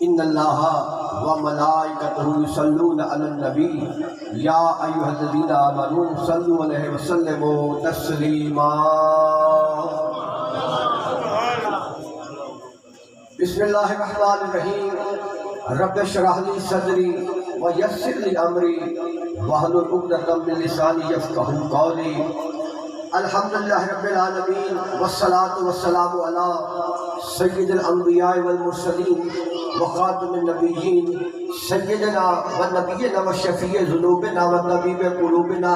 ان اللہ وملائکتہ یصلون علی النبی یا ایھا الذین آمنوا صلوا علیہ وسلموا تسلیما۔ بسم اللہ الرحمن الرحیم۔ رب اشرح لی صدری ویسر لی امری واحلل عقدۃ من لسانی یفقہوا قولی۔ الحمدللہ رب العالمین والصلاة والسلام علی سید الانبیاء والمرسلین وخاتم النبیین سیدنا ونبینا وشفیع ذنوبنا وطبیب قلوبنا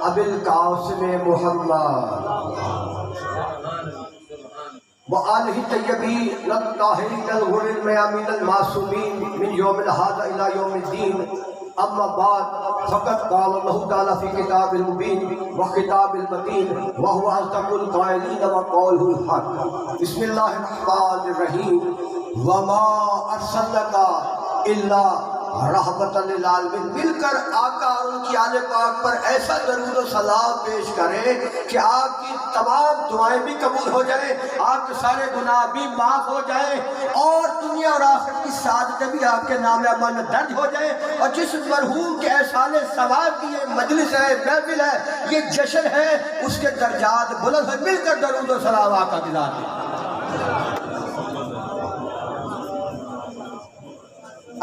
ابی القاسم محمد وآلہ الطیبین الطاہرین الغر المیامین المعصومین من یوم ھذا الی یوم الدین۔ اما بعد فقط قال اللہ تعالی فی کتاب المبین وخطاب المتین وہو اصدق القائلین وقولہ الحق۔ بسم اللہ الرحمن الرحیم۔ وما ارسلناک الا رحمۃ للعالمین۔ مل کر آقا اور ان کی آل پاک پر ایسا درود و سلام پیش کریں کہ آپ کی تمام دعائیں بھی قبول ہو جائیں، آپ کے سارے گناہ بھی معاف ہو جائیں، اور دنیا اور آخرت کی سعادتیں بھی آپ کے نام اعمال میں درج ہو جائیں۔ اور جس مرحوم کے احسان ثواب کی یہ مجلس ہے، محفل ہے، یہ جشن ہے، اس کے درجات بلند ہیں۔ مل کر درود و سلام آقا کی ذات ہے۔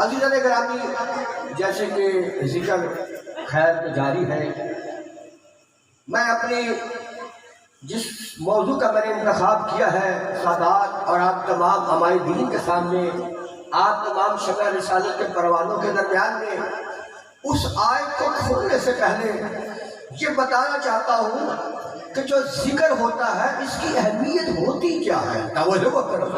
عزیزان گرامی، جیسے کہ ذکر خیر جاری ہے، میں اپنی جس موضوع کا میں نے انتخاب کیا ہے سادات اور آپ تمام ہمارے دین کے سامنے، آپ تمام شمع رسالت کے پروانوں کے درمیان میں اس آیت کو کھولنے سے پہلے یہ بتانا چاہتا ہوں کہ جو ذکر ہوتا ہے اس کی اہمیت ہوتی کیا ہے۔ توجہ کرو۔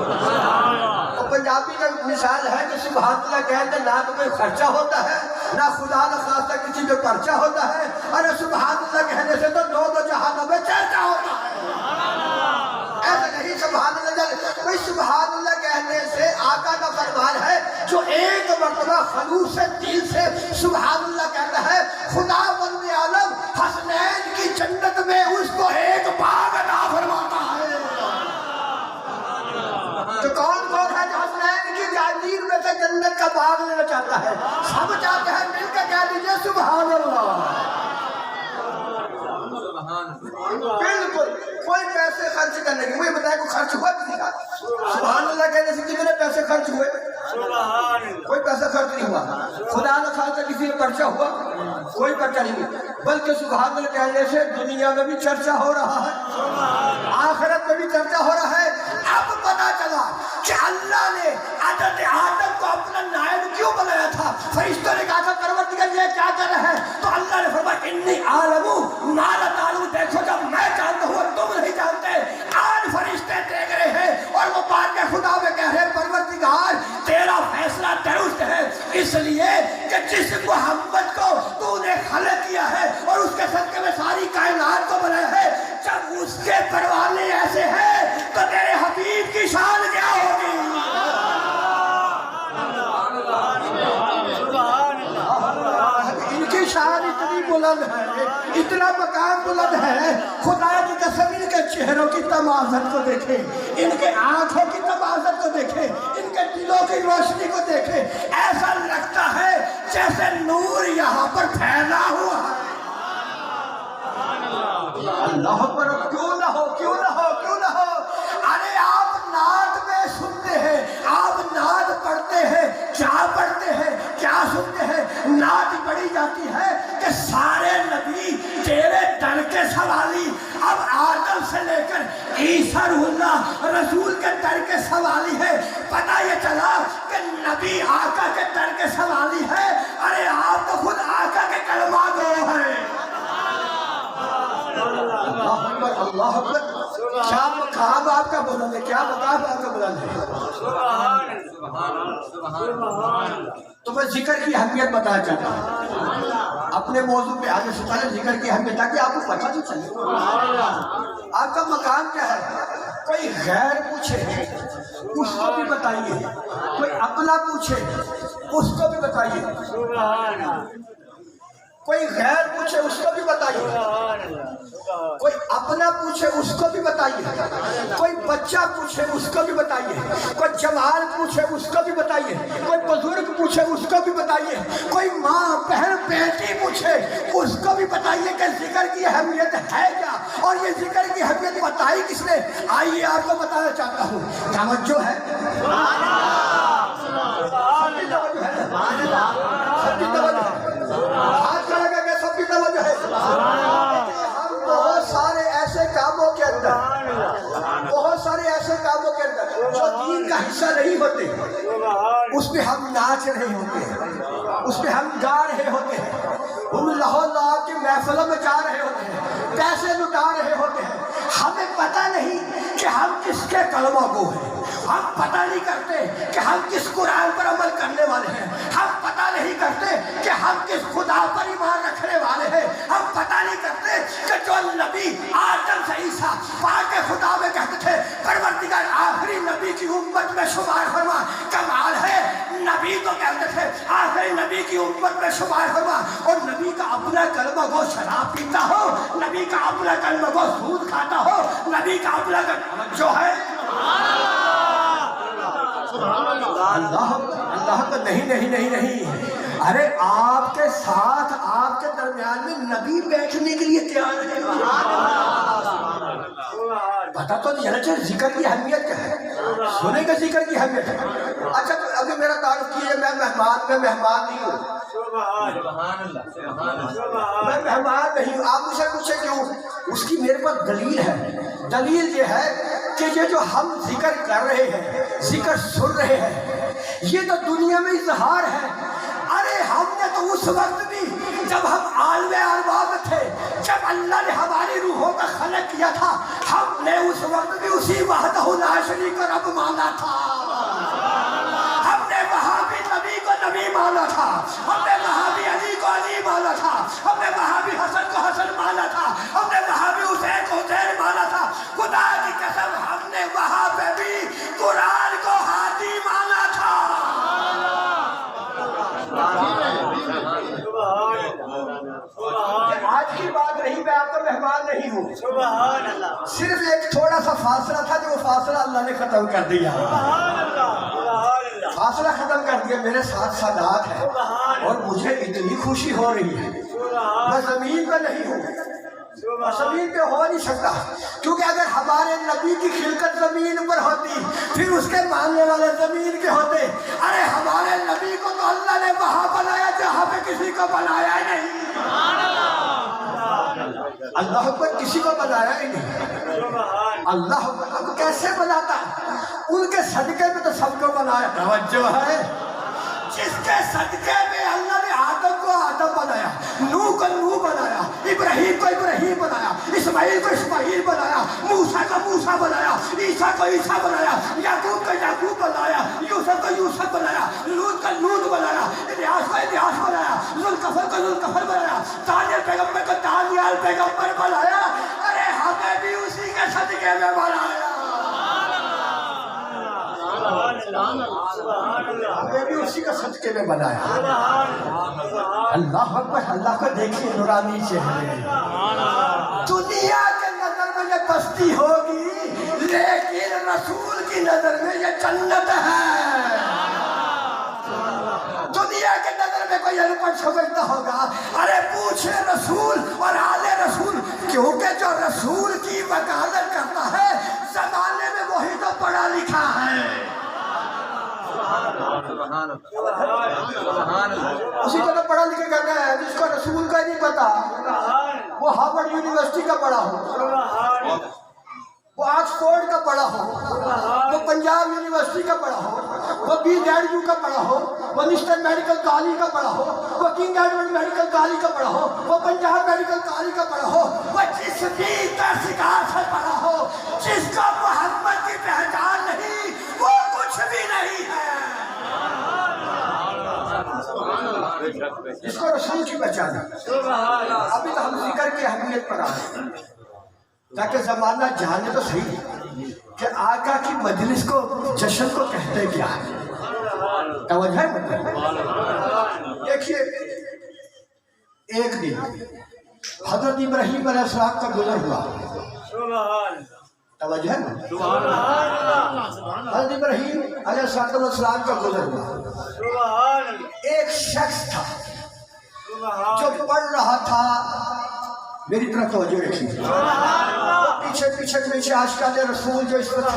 تو پنجابی کا مثال ہے کہ سبحان اللہ کہتے نہ تو کوئی خرچہ ہوتا ہے، نہ خدا نخواستہ کسی پہ پرچہ ہوتا ہے، اور سبحان اللہ کہنے سے تو دو جہانوں میں چرچا ہوتا ہے۔ ایسا نہیں سبحان اللہ، کوئی سبحان اللہ کہنے سے آقا کا فرمان ہے جو ایک مرتبہ خلوص دل سے سبحان اللہ کہتا ہے، خدا بند عالم حسنین کی جنت میں اس کو ایک باغ عطا فرماتا ہے۔ تو کون کون ہے جو حسنین کی جانیر میں سے جنت کا باغ لینا چاہتا ہے؟ سب چاہتے ہیں، مل کے کہہ دیجئے سبحان اللہ۔ بالکل کوئی پیسے خرچ کرنے کی، مجھے بتائے کوئی خرچ ہوا کسی کا؟ سبحان اللہ کہنے سے کتنے پیسے خرچ ہوئے؟ کوئی پیسہ خرچ نہیں ہوا۔ خدا نہ خواستہ کسی میں پرچہ ہوا؟ کوئی پرچہ نہیں ہوا، بلکہ سبحان اللہ کہنے سے دنیا میں بھی چرچا ہو رہا ہے، آخرت میں بھی چرچا ہو رہا ہے۔ اب پتا چلا کہ اللہ نے حضرت آدم کو اپنا نائب کیوں بنایا تھا۔ فرشتوں نے کہا تھا پروردگار یہ کیا کر رہے ہیں؟ تو اللہ نے فرمایا انی اعلم ما لا تعلمون، دیکھو جب میں جانتا ہوں تم نہیں جانتے۔ آج فرشتے دیکھ رہے ہیں اور وہ بات کے خدا میں کہہ رہے ہیں پروردگار تیرا فیصلہ درست ہے، اس لیے کہ جس محمد کو تو نے خلق کیا ہے اور اس کے صدقے میں ساری کائنات کو بنایا ہے، جب اس کے پروانے ایسے ہیں تو تیرے حبیب کی شان کیا ہوگی؟ ان کی شان اتنی بلند ہے، اتنا مقام بلند ہے، خدا کی قسم ان کے چہروں کی تمازت کو دیکھیں، ان کے آنکھوں کی تمازت کو دیکھیں، ان کے دلوں کی روشنی کو دیکھیں، ایسا لگتا ہے جیسے نور یہاں پر پھیلا ہوا ہے۔ اللہ پر کیوں نہ ہو، کیوں نہ ہو، کیوں نہ ہو۔ ارے آپ نعت میں سنتے ہیں، آپ نعت پڑھتے ہیں، کیا پڑھتے ہیں، کیا سنتے ہیں؟ نعت پڑھی جاتی ہے کہ سارے نبی تیرے در کے سوالی، اب آدم سے لے کر عیسیٰ روح اللہ رسول کے در کے سوالی ہے۔ پتہ یہ چلا کہ نبی آقا کے در کے سوالی ہے، ارے آپ تو خود آقا کے کلمہ گو ہیں۔ اللہ اکبر، کیا مقام آپ کا بلند ہے، کیا مقام آپ کا بلند ہے۔ تو میں ذکر کی اہمیت بتانا چاہتا ہوں اپنے موضوع پہ آنے سے پہلے، ذکر کی اہمیت تاکہ آپ کو پتہ تو چلے آپ کا مقام کیا ہے۔ کوئی غیر پوچھے اس کو بھی بتائیے، کوئی اپنا پوچھے اس کو بھی بتائیے، کوئی غیر پوچھے اس کو بھی بتائیے، کوئی اپنا پوچھے اس کو بھی بتائیے، کوئی بچہ پوچھے اس کو بھی بتائیے، کوئی جوان پوچھے اس کو بھی بتائیے، کوئی بزرگ پوچھے اس کو بھی بتائیے، کوئی ماں بہن بیٹی پوچھے اس کو بھی بتائیے کہ ذکر کی اہمیت ہے کیا، اور یہ ذکر کی اہمیت بتائی کس نے؟ آئیے آپ کو بتانا چاہتا ہوں، توجہ ہے، سب کی توجہ ہے، سب کی توجہ ہے، ہاتھ کھڑا کر کے سب کی توجہ ہے۔ ہم بہت سارے ایسے کاموں کے اندر، بہت سارے ایسے کاموں کے اندر جو دین کا حصہ نہیں ہوتے، اس پہ ہم ناچ رہے ہوتے ہیں، اس پہ ہم گا رہے ہوتے ہیں، ہم لاہور لاہور کی محفلوں میں جا رہے ہوتے ہیں، پیسے لٹا رہے ہوتے ہیں، ہمیں پتہ نہیں کہ ہم کس کے کلمہ گو ہیں، ہم پتہ نہیں کرتے کہ ہم کس قرآن پر عمل کرنے والے ہیں، ہم پتہ نہیں کرتے کہ ہم کس خدا پر ایمان رکھنے والے ہیں، ہم پتہ نہیں کرتے کہ جو نبی آدم سے عیسیٰ پاک خدا میں کہتے تھے پروردگار آخری نبی کی امت میں شمار فرما، کمال ہے، نبی تو کہتے تھے آخری نبی کی امت میں شمار فرما، اور نبی کا اپنا کلمہ گو شراب پیتا ہو، نبی کا اپنا کلمہ گو سود کھاتا ہو، نبی کا اپنا جو ہے اللہ اللہ کا نہیں نہیں نہیں نہیں، ارے آپ کے ساتھ آپ کے درمیان میں نبی بیٹھنے کے لیے تیار ہے، پتا تو نہیں چلے ذکر کی اہمیت کیا ہے، سنے کے ذکر کی اہمیت ہے۔ اچھا تو ابھی میرا تعارف کیجیے، میں مہمان نہیں ہوں، میں مہمان نہیں ہوں، آپ مجھے پوچھیں کیوں؟ اس کی میرے پاس دلیل ہے، دلیل یہ ہے کہ یہ جو ہم ذکر کر رہے ہیں، ذکر سن رہے ہیں، یہ تو دنیا میں اظہار ہے، ارے ہم نے تو اس وقت بھی جب ہم عالم ارباب تھے، جب اللہ نے ہماری روحوں کا خلق کیا تھا، ہم نے اس وقت بھی اسی وحدہ لا شریک رب مانا تھا، ہم نے وہاں بھی نبی کو نبی مانا تھا، ہم نے وہاں بھی علی کو علی مانا تھا، ہم نے وہاں بھی حسن کو حسن مانا تھا، ہم نے وہاں بھی حسین کو حسین مانا تھا، خدا کی قسم ہم نے وہاں پہ بھی قرآن کو ہادی مانا تھا۔ آج کی بات نہیں، میں آپ کا مہمان نہیں ہوں، صرف ایک تھوڑا سا فاصلہ تھا، جو فاصلہ اللہ نے ختم کر دیا، فاصلہ ختم کر دیا، میرے ساتھ سادات ہے، اور مجھے اتنی خوشی ہو رہی ہے، میں زمین پہ نہیں ہوں، زمین پہ ہو نہیں سکتا، کیونکہ اگر ہمارے نبی کی خلقت زمین پر ہوتی پھر اس کے ماننے والے زمین کے ہوتے، ارے ہمارے نبی کو تو اللہ نے وہاں بنایا جہاں پہ کسی کو بنایا ہی نہیں، اللہ پر کسی کو بنایا ہی نہیں، اللہ اب کیسے بناتا؟ ان کے صدقے میں تو سب کو بنایا، توجہ ہے، جس کے صدقے میں اللہ نے آدم کو آدم بنایا، نوح کو نوح بنایا، ابراہیم کو ابراہیم بنایا، اسماعیل کو اسماعیل بنایا، موسیٰ کو موسیٰ بنایا، عیسیٰ کو عیسیٰ بنایا، یعقوب کو یعقوب بنایا، یوسف کو یوسف بنایا، لوط کو لوط بنایا، الیاس کو الیاس بنایا، ذوالکفل کو ذوالکفل بنایا، دانیال پیغمبر کو دانیال پیغمبر بنایا، ارے ہمیں بھی اسی کے صدقے میں بنایا، ہمیں بھی اسی کا صدقے میں بنایا، اللہ اکبر، اللہ کو دیکھیے نورانی چہرے، دنیا کے نظر میں یہ بستی ہوگی لیکن رسول کی نظر میں یہ جنت ہے، دنیا کے نظر میں کوئی الپن سمجھتا ہوگا، ارے پوچھے رسول اور آل رسول، کیونکہ جو رسول کی وکالت کرتا ہے زمانے میں وہی تو پڑھا لکھا ہے، اسی کو تو پڑھا لکھا کرنا ہے، جس کو رسول کا نہیں پتا، وہ ہارورڈ یونیورسٹی کا پڑھا ہو، وہ آکسفورڈ کا پڑھا ہو، وہ پنجاب یونیورسٹی کا پڑھا ہو، وہ BZU کا پڑھا ہو، وہ نیشنل میڈیکل کالج کا پڑھا ہو، وہ کنگ ایڈورڈ میڈیکل کالج کا پڑھا ہو، وہ پنجاب میڈیکل کالج کا پڑھا ہو، وہ جس بھی تحصیلات سے پڑھا ہو، جس کا محمد کی پہچان نہیں وہ کچھ بھی نہیں ہے، جس کو رسول کی پہچان ہے۔ ابھی تو ہم ذکر کی اہمیت پر آئے تاکہ زمانہ جانے تو صحیح کہ آقا کی مجلس کو جشن کو کہتے کیا ہے، توجہ ہے؟ دیکھیے ایک دن حضرت ابراہیم علیہ السلام کا گزر ہوا. توجہ ہے نا؟ حضرت ابراہیم علیہ السلام کا گزر ہوا. ایک شخص تھا جو پڑھ رہا تھا، میری طرف توجہ رکھیے، پیچھے عاشقان رسول جو اس وقت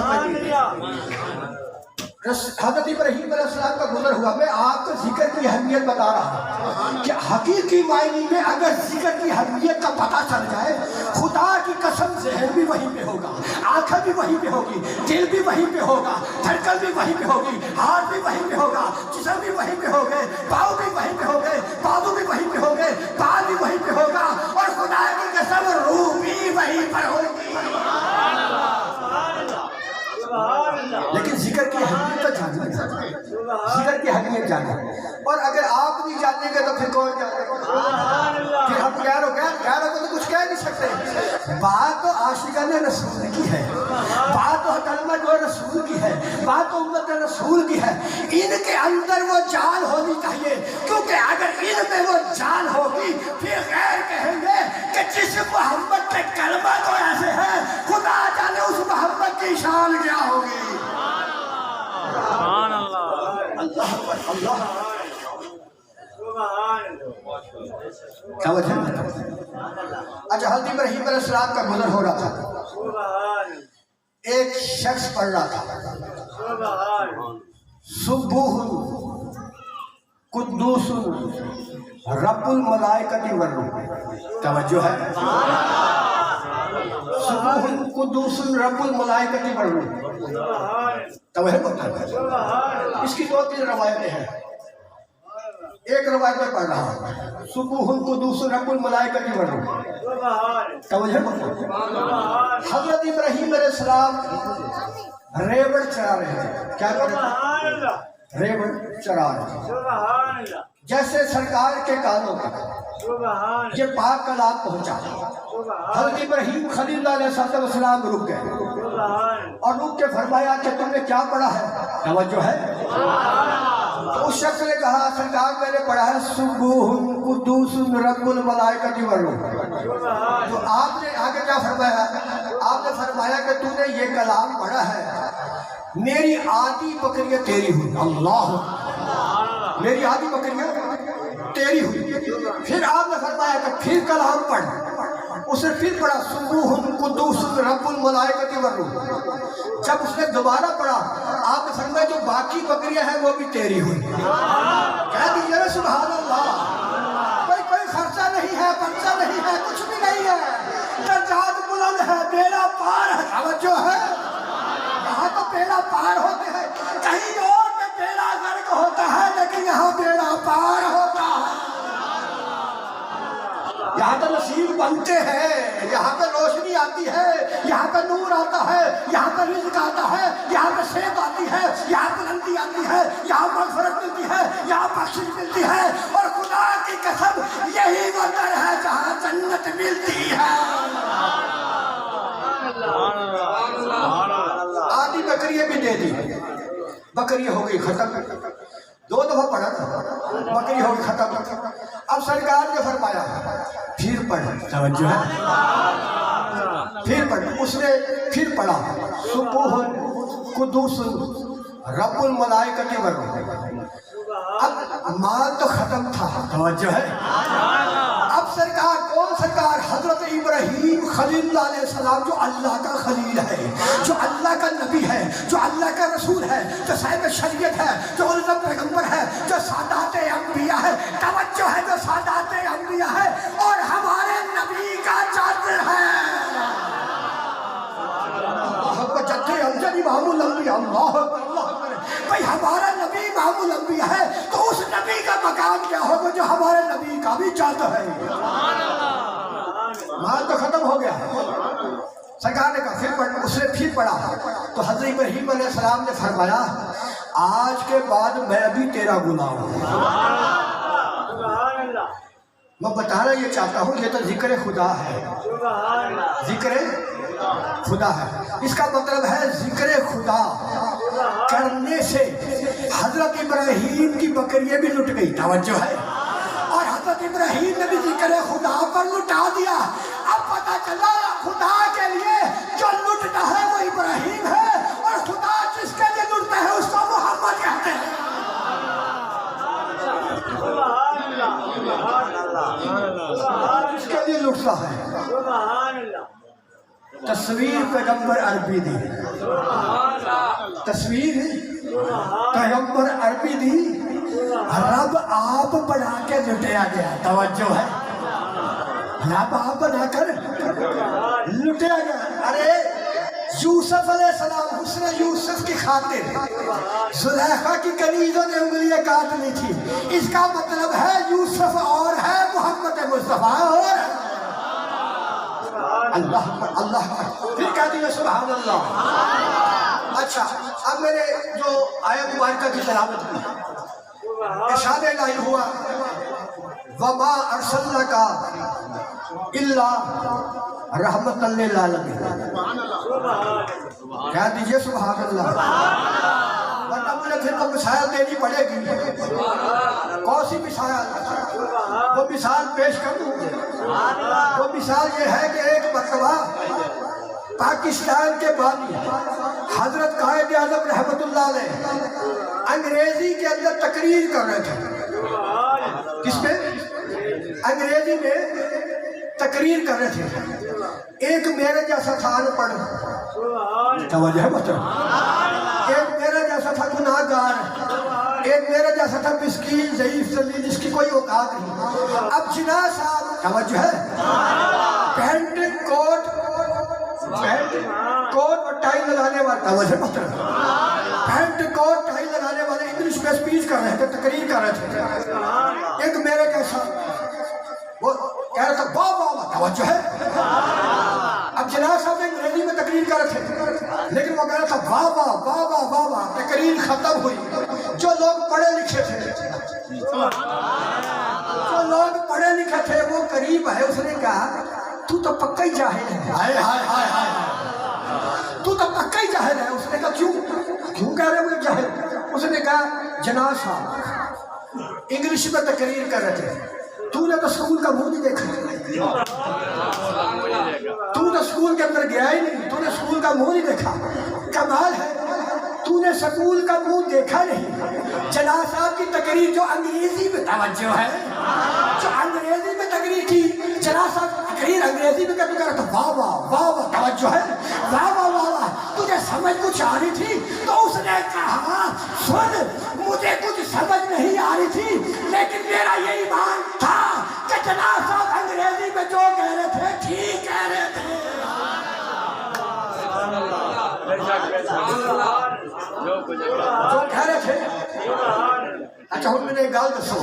حضرت ابراہیم علیہ السلام کا گزر ہوا. میں آپ کو ذکر کی اہمیت بتا رہا ہوں کہ حقیقی معنی میں اگر ذکر کی اہمیت کا پتہ چل جائے، خدا کی قسم ذہن بھی وہیں پہ ہوگا، آنکھیں بھی وہیں پہ ہوگی، دل بھی وہیں پہ ہوگا، دھڑکن بھی وہیں پہ ہوگی، ہاتھ بھی وہیں پہ ہوگا، جسم بھی وہیں پہ ہوگے، پاؤں بھی وہیں پہ ہوگے، بازو بھی وہیں پہ ہوگے، پال بھی وہیں پہ ہوگا، اور خدا کی قسم روح بھی وہیں پر ہوگی. لیکن ذکر کی اہمیت تو جاننا ہے، ذکر کی اہمیت جاننا ہے. اور اگر آپ نہیں جانیں گے تو پھر کون جانے گا؟ پھر ہم غیروں کو تو کچھ کہہ نہیں سکتے. بات تو عاشقان رسول کی ہے، بات تو کلمہ رسول کی ہے، بات تو امت رسول کی ہے. ان کے اندر وہ جان ہونی چاہیے، کیونکہ اگر ان میں وہ جان ہوگی پھر غیر کہیں گے کہ جس محمد کے کلمہ تو ایسے ہے، خدا جانے اس محمد کی شان کیا ہوگی. سبحان اللہ، اللہ اکبر، اللہ اچھا. حضرت ابراہیم علیہ السلام کا گزر ہو رہا تھا. ایک شخص پڑھ رہا تھا سبوح قدوس رب الملائکۃ والروح. توجہ ہے، سبوح قدوس رب الملائکۃ والروح. توجہ ہوتا ہے. اس کی 2-3 روایتیں ہیں. ایک روایت میں پڑھ رہا ہوں، سبوح قدوس رب الملائکۃ والروح. توجہ ہوتا ہے. حضرت ابراہیم علیہ السلام ریوڑ چرا رہے ہیں. کیا کر رہے ہیں؟ ریوڑ چرا رہے ہیں. جیسے سرکار کے کانوں میں یہ پاک کلام پہنچا، حضرت ابراہیم خلیل اللہ علیہ السلام رک گئے اور رک کے فرمایا کہ تم نے کیا پڑھا ہے؟ توجہ ہے. اس شخص نے کہا سرکار میں نے پڑھا ہے سبوح قدوس رب الملائکۃ والروح. تو آپ نے آگے کیا فرمایا؟ آپ نے فرمایا کہ تو نے یہ کلام پڑھا ہے، میری آدھی بکریاں تیری ہوئی. اللہ، میری آدھی بکریاں تیری ہوئی. پھر آپ نے فرمایا کہ پھر کلام پڑھ. اس نے پھر پڑھا سبوح قدوس رب الملائکۃ والروح. جب اس نے دوبارہ پڑھا آپ نے فرمایا جو باقی بکریاں ہیں وہ بھی تیری ہوئی. کہہ دیجیے نا سبحان اللہ. کوئی خرچہ نہیں ہے، پرچہ نہیں ہے، کچھ بھی نہیں ہے. درجات بلند ہے، بیڑا پار ہے. توجہ ہے، یہاں تو بیڑا پار ہوتے ہیں، کہیں اور میں بیڑا غرق ہوتا ہے، لیکن یہاں بیڑا پار ہوتا ہے. یہاں پہ نصیب بنتے ہیں، یہاں پہ روشنی آتی ہے، یہاں پہ نور آتا ہے، یہاں پہ رزق آتا ہے، یہاں پہ صحت آتی ہے، یہاں بلندی آتی ہے، یہاں مغفرت ملتی ہے، یہاں بخشش ملتی ہے. اور خدا کی قسم یہی وہ در ہے جہاں جنت ملتی ہے. آدھی بکریاں بھی دے دی، بکری ہو گئی ختم. 2 دفعہ پڑھا تھا، بکری ہو گئی ختم. اب سرکار نے فرمایا پھر پڑھ. توجہ ہے، پھر پڑھ. اس نے پھر پڑھا سبوح قدوس رب الملائکۃ والروح. اب مال تو ختم تھا. توجہ ہے. اب سرکار کون سرکار؟ حضرت ابراہیم خلیل اللہ علیہ السلام، جو اللہ کا خلیل ہے، جو اللہ کا نبی ہے، جو اللہ کا رسول ہے، جو صاحب شریعت ہے، جو علم پیغمبر ہے، جو سادات انبیاء ہے. توجہ ہے، جو سادات انبیاء ہے اور ہمارے نبی کا چادر ہے. جدے امجد امام الانبیاء. اللہ اللہ. بھئی ہمارا نبی امام الانبیاء ہے تو اس نبی کا مقام کیا ہوگا جو ہمارے نبی کا بھی چاہتا ہے. مال تو ختم ہو گیا. سرکار نے کہا پھر پڑھ. اس نے پھر پڑھا تو حضرت ابراہیم علیہ السلام نے فرمایا آج کے بعد میں بھی تیرا غلام ہوں. میں بتانا یہ چاہتا ہوں یہ تو ذکر خدا ہے، ذکر خدا ہے. اس کا مطلب ہے ذکر خدا کرنے سے حضرت ابراہیم کی بکریاں بھی لٹ گئی. توجہ ہے. اور حضرت حضرت ابراہیم نے بھی ذکر خدا پر لٹا دیا. اب پتا چلا خدا کے لیے جو لٹتا ہے وہ ابراہیم ہے، اور خدا جس کے لیے لٹتا ہے اس کو محمد کہتے ہیں. جس کے لیے لٹتا ہے. تصویر پیغمبر عربی دی، تصویر پیغمبر عربی دی، رب آپ بنا کے لٹیا گیا. توجہ ہے، رب آپ بنا کر لٹیا گیا. ارے یوسف علیہ السلام، حسن یوسف کی خاطر زلیخا کی کنیزوں نے انگلیاں کاٹ لی تھی. اس کا مطلب ہے یوسف اور ہے، محمد مصطفیٰ اور ہے. اللہ اللہ پھر کہہ دیجیے سبحان اللہ. اچھا اب میں نے جو آیت مبارکہ کی تلاوت کی، ارشاد الہی ہوا وما ارسلناک الا رحمۃ للعالمین. کہہ دیجیے سبحان اللہ. ورنہ مجھے پھر تو مثال دینی پڑے گی. کون سی مثال؟ وہ مثال پیش کر دوں. وہ مثال یہ ہے کہ ایک مرتبہ پاکستان کے بانی حضرت قائد اعظم رحمۃ اللہ علیہ انگریزی کے اندر تقریر کر رہے تھے. کس میں؟ انگریزی میں تقریر کر رہے تھے. ایک میرے جیسا تھا ان پڑھ، توجہ ہے بچوں، ایک میرے جیسا تھا گناہ گار، ایک میرے جیسا تھا مسکین ضعیف ذلیل جس کی کوئی اوقات نہیں. اب جناح صاحب، توجہ ہے، پینٹ کوٹ اور ٹائی لگانے والے، توجہ مطلب پینٹ کوٹ ٹائی لگانے والے انگلش میں اسپیچ کر رہے تھے، تقریر کر رہے تھے. ایک میرے جیسا وہ کہہ رہا تھا واہ واہ واہ، توجہ ہے. اب جناح صاحب انگریزی میں تقریر کر رہے تھے، لیکن وہ کہہ رہا تھا واہ واہ واہ واہ واہ واہ. تقریر ختم ہوئی. جو لوگ پڑھے لکھے تھے وہ قریب ہے، اس نے کہا تو تو پکا ہی جاہل ہے. ہائے ہائے ہائے ہائے، تو تو پکا ہی جاہل ہے. اس نے کہا کیوں کہہ رہے وہ جاہل؟ اس نے کہا جناح صاحب انگلش میں تقریر کر رہے تھے، تو نے تو اسکول کا منہ نہیں دیکھا، تو نے اسکول کے اندر گیا ہی نہیں، تو نے اسکول کا منہ نہیں دیکھا. کمال ہے، تو نے اسکول کا منہ دیکھا نہیں. جناح صاحب کی تقریر جو انگریزی میں، توجہ ہے، جو انگریزی میں تقریر کی، جناح صاحب تقریر انگریزی میں کر رہا تھا واہ واہ واہ واہ، توجہ ہے، واہ واہ واہ واہ. تجھے سمجھ کچھ آ رہی تھی؟ تو اس نے کہا سن، مجھے کچھ سمجھ نہیں آ رہی تھی، لیکن میرا یہ ایمان تھا کہ جناح صاحب انگریزی میں جو کہہ رہے تھے ٹھیک کہہ رہے تھے. جو کہہ رہے تھے. اچھا ہوں میں نے ایک گال دسو،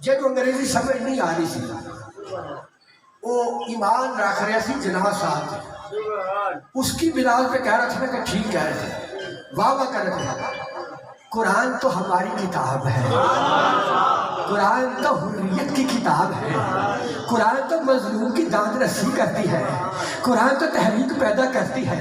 جو انگریزی سمجھ نہیں آ رہی تھی وہ ایمان رکھ رہے تھی جناح صاحب، اس کی بنا پہ کہہ رہا تھا کہ ٹھیک کہہ رہے تھے، واہ واہ کر رہے تھے. قرآن تو ہماری کتاب ہے، قرآن تو حریت کی کتاب ہے، قرآن تو مظلوم کی داد رسی کرتی ہے، قرآن تو تحریک پیدا کرتی ہے،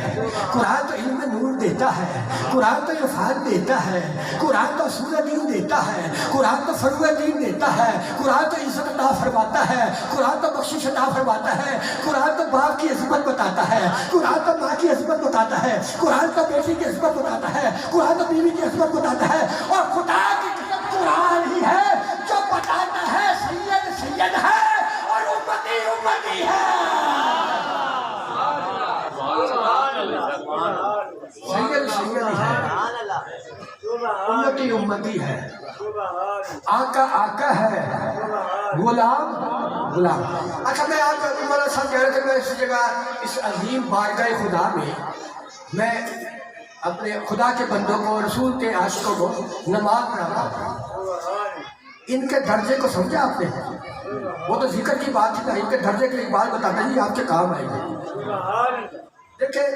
قرآن تو علم نور دیتا ہے، قرآن تو عرفان دیتا ہے، قرآن تو اصول دین دیتا ہے، قرآن تو فروع دین دیتا ہے، قرآن تو عزت عطا فرماتا ہے، قرآن تو بخشش عطا فرماتا ہے، قرآن تو باپ کی عظمت بتاتا ہے، قرآن تو ماں کی عظمت بتاتا ہے، قرآن تو بیٹی کی عظمت بتاتا ہے، قرآن تو بیوی کی عظمت بتاتا ہے. اور خدا کی کتاب قرآن ہی ہے جو بتاتا ہے سید سید ہے اور امتی امتی ہے. سید سید ہے، امتی امتی ہے، آقا آقا ہے، غلام غلام. اچھا میں آپ کو مولانا صاحب کہہ رہے تھے، میں اس جگہ اس عظیم بارگاہ خدا میں اپنے خدا کے بندوں کو، رسول کے عاشقوں کو نماز پڑھاتا ہوں. ان کے درجے کو سمجھا آپ نے؟ وہ تو ذکر کی بات تھی، ان کے درجے کے ایک بات بتاتے ہیں، آپ کے کام آئے گی. دیکھیں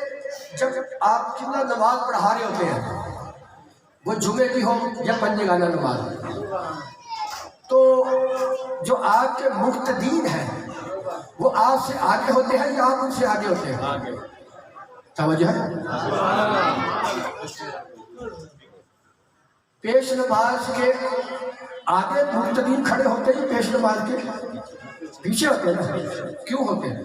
جب آپ کتنا نماز پڑھا رہے ہوتے ہیں، وہ جمعے کی ہو یا پنجگانہ نماز، تو جو آپ کے مقتدین ہیں وہ آپ سے آگے ہوتے ہیں یا آپ ان سے آگے ہوتے ہیں؟ توجہ ہے. پیش نماز کے آگے مقتدین کھڑے ہوتے ہیں، پیش نماز کے پیچھے ہوتے ہیں نا؟ کیوں ہوتے ہیں؟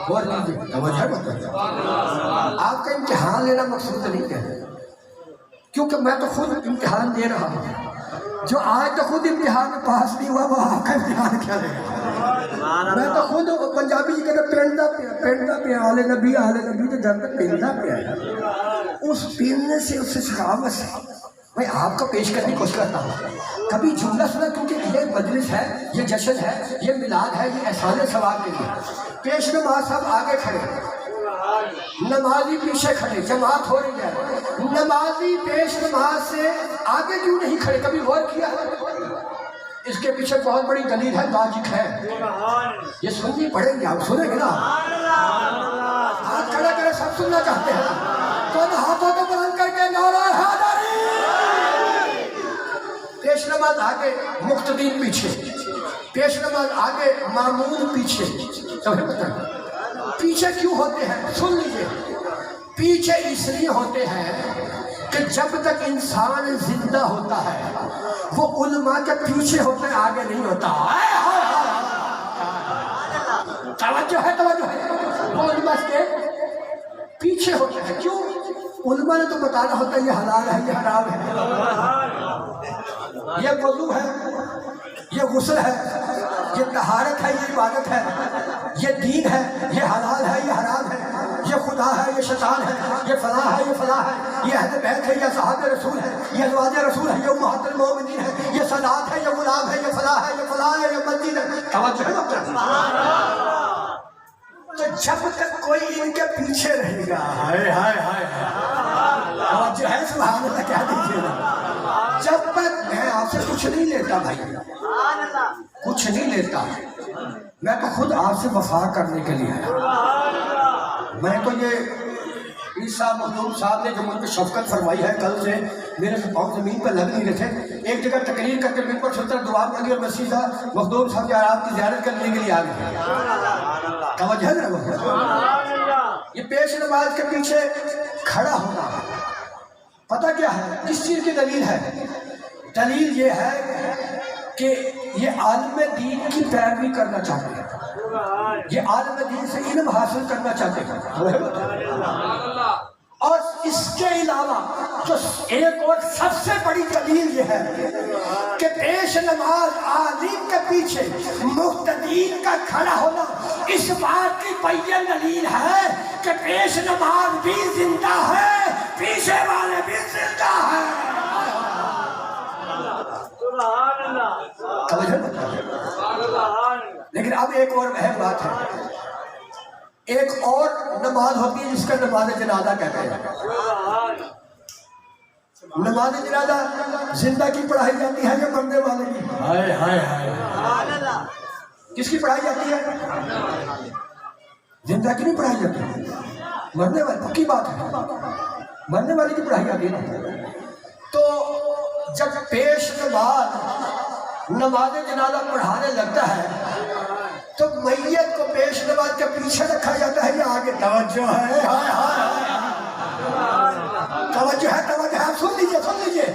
غور کیجیے، توجہ ہوتا ہے۔ آپ کا امتحان لینا مقصود نہیں ہے، کیونکہ میں تو خود امتحان دے رہا ہوں۔ جو آج تو خود امتحان میں پاس نہیں ہوا، وہ آپ کا امتحان کیا لے گا؟ میں تو خود پنجابی جی کہتے پینٹا پہ آلے نبی تو جب تک پینٹا پہ آیا، اس پیننے سے اس سے سخاوت سے میں آپ کو پیش کرنے کی کوشش کرتا ہوں۔ کبھی جملہ سنا، کیونکہ یہ مجلس ہے، یہ جشن ہے، یہ میلاد ہے، یہ احسان ثواب کے لیے۔ پیش نماز صاحب آگے کھڑے، نمازی پیچھے کھڑے، جماعت ہو رہی ہے، نمازی پیش نماز سے آگے کیوں نہیں کھڑے؟ کبھی غور کیا؟ اس کے پیچھے بہت بڑی دلیل ہے، لاجک ہے، یہ سننی پڑے گی، آپ سنیں گے نا؟ ہاتھ کھڑے کرے، سب سننا چاہتے ہیں تو ہاتھوں کو بلند کر کے نعرہ حیدری۔ پیش نماز آگے، مقتدین پیچھے، پیش نماز آگے، مامون پیچھے۔ سمجھ بتائیں پیچھے کیوں ہوتے ہیں؟ سن لیجیے، پیچھے اس لیے ہوتے ہیں کہ جب تک انسان زندہ ہوتا ہے وہ علماء کے پیچھے ہوتے ہیں، آگے نہیں ہوتا۔ توجہ ہے، توجہ ہے، وہ علماء کے پیچھے ہوتے ہیں۔ کیوں؟ علماء نے تو بتانا ہوتا ہے یہ حلال ہے، یہ حرام ہے، یہ وضو ہے، یہ غسل ہے، یہ طہارت ہے، یہ عبادت ہے، یہ دین ہے، یہ حلال ہے، یہ حرام ہے، یہ خدا ہے، یہ شیطان ہے، یہ فلاں ہے، یہ فلاں ہے، یہ اہل بیت ہے، یہ صحابہ رسول ہے، یہ ازواج رسول ہے، یہ امہات المومنین ہے، یہ صلات ہے، یہ غلام ہے، یہ فلاں ہے، یہ فلاں ہے، یہ مسجد ہے۔ توجہ ہے نا؟ تو جب تک کوئی ان کے پیچھے رہے گا، ہائے ہائے ہائے، توجہ ہے، سبحان اللہ کہہ دیجیے نا، جب تک میں آپ سے کچھ نہیں لیتا بھائی، کچھ نہیں لیتا، میں تو خود آپ سے وفا کرنے کے لیے آیا۔ میں تو یہ عیسیٰ مخدوم صاحب نے جو مجھ پہ شفقت فرمائی ہے، کل سے میرے سے پاؤں زمین پر لگ نہیں رہے تھے، ایک جگہ تقریر کر کے ممبر سے اتر، دعا مانگی اور مسیحا مخدوم صاحب کی آپ کی زیارت کرنے کے لیے آ گئے۔ توجہ ہے نا؟ یہ پیش نماز کے پیچھے کھڑا ہونا پتہ کیا ہے؟ کس چیز کی دلیل ہے؟ دلیل یہ ہے کہ یہ عالم دین کی پیروی کرنا چاہتے ہیں، یہ عالم دین سے علم حاصل کرنا چاہتے ہیں۔ اور اس کے علاوہ جو ایک اور سب سے بڑی دلیل یہ ہے کہ پیش نماز عالم کے پیچھے مقتدین کا کھڑا ہونا اس بات کی بین دلیل ہے کہ پیش نماز بھی زندہ ہے، پیچھے والے بھی زندہ ہیں۔ لیکن اب ایک اور اہم بات ہے، ایک اور نماز ہوتی ہے جس کا نماز جنازہ کہتے ہیں۔ نماز جنازہ زندہ کی پڑھائی جاتی ہے یا مرنے والے کی؟ ہائے ہائے ہائے، کس کی پڑھائی جاتی ہے؟ زندہ کی نہیں پڑھائی جاتی، مرنے والے، پکی بات ہے، مرنے والے کی پڑھائی جاتی ہے۔ تو جب پیش نماز جنازہ پڑھانے لگتا ہے تو میت کو پیش نماز کے پیچھے رکھا جاتا ہے یا آگے؟ توجہ ہے، توجہ ہے، توجہ ہے، سن لیجیے، سن لیجیے،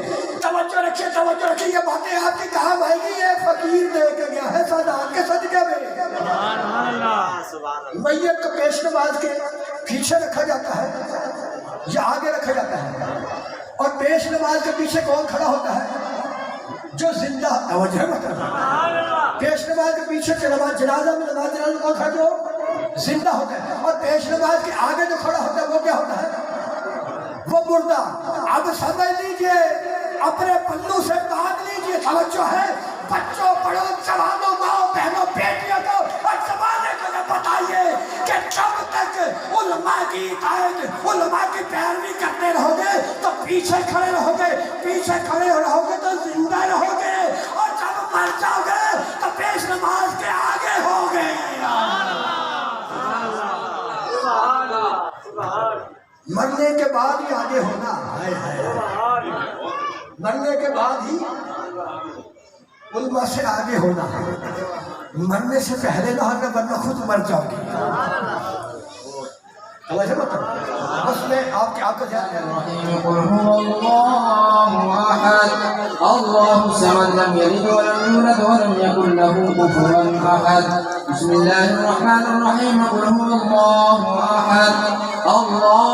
توجہ رکھیے، توجہ رکھیے، یہ باتیں آپ کی کام آئے گی، یہ فقیر دے کے گیا ہے سادات کے صدقے میں۔ میت کو پیش نماز کے پیچھے رکھا جاتا ہے یا آگے رکھا جاتا ہے؟ اور پیش نماز کے پیچھے کون کھڑا ہوتا ہے؟ جو زندہ، توجہ ہے، پیش نماز کے پیچھے نماز جنازہ میں نماز جنازہ کون کھڑا جو زندہ ہوتا ہے، اور پیش نماز کے آگے جو کھڑا ہوتا ہے وہ کیا ہوتا ہے؟ وہ مردہ۔ اب سمجھ لیجئے، اپنے پلو سے باندھ لیجئے، توجہ ہے، بچوں، بڑوں، جوانوں، ماؤں، بہنوں، بیٹیوں کو اور زمانے کو یہ بتائیے کہ جب تک علماء کی اطاعت، علماء کی پیروی کرتے رہو گے تو پیچھے کھڑے رہو گے، پیچھے کھڑے رہو گے تو زندہ رہو گے، اور جب مر جاؤ گے تو پیش نماز کے آگے ہوگے۔ مرنے کے بعد ہی آگے ہونا، مرنے کے بعد ہی علماء سے آگے ہونا، مرنے سے پہلے نہ ہونا ورنہ خود مر جاؤ گے۔ توجہ مت کرو بس میں آپ کا دھیان دے رہا ہوں قل هو الله أحد الله الصمد لم يلد ولم يولد ولم يكن له كفوا أحد بسم الله الرحمن الرحيم قل هو الله أحد الله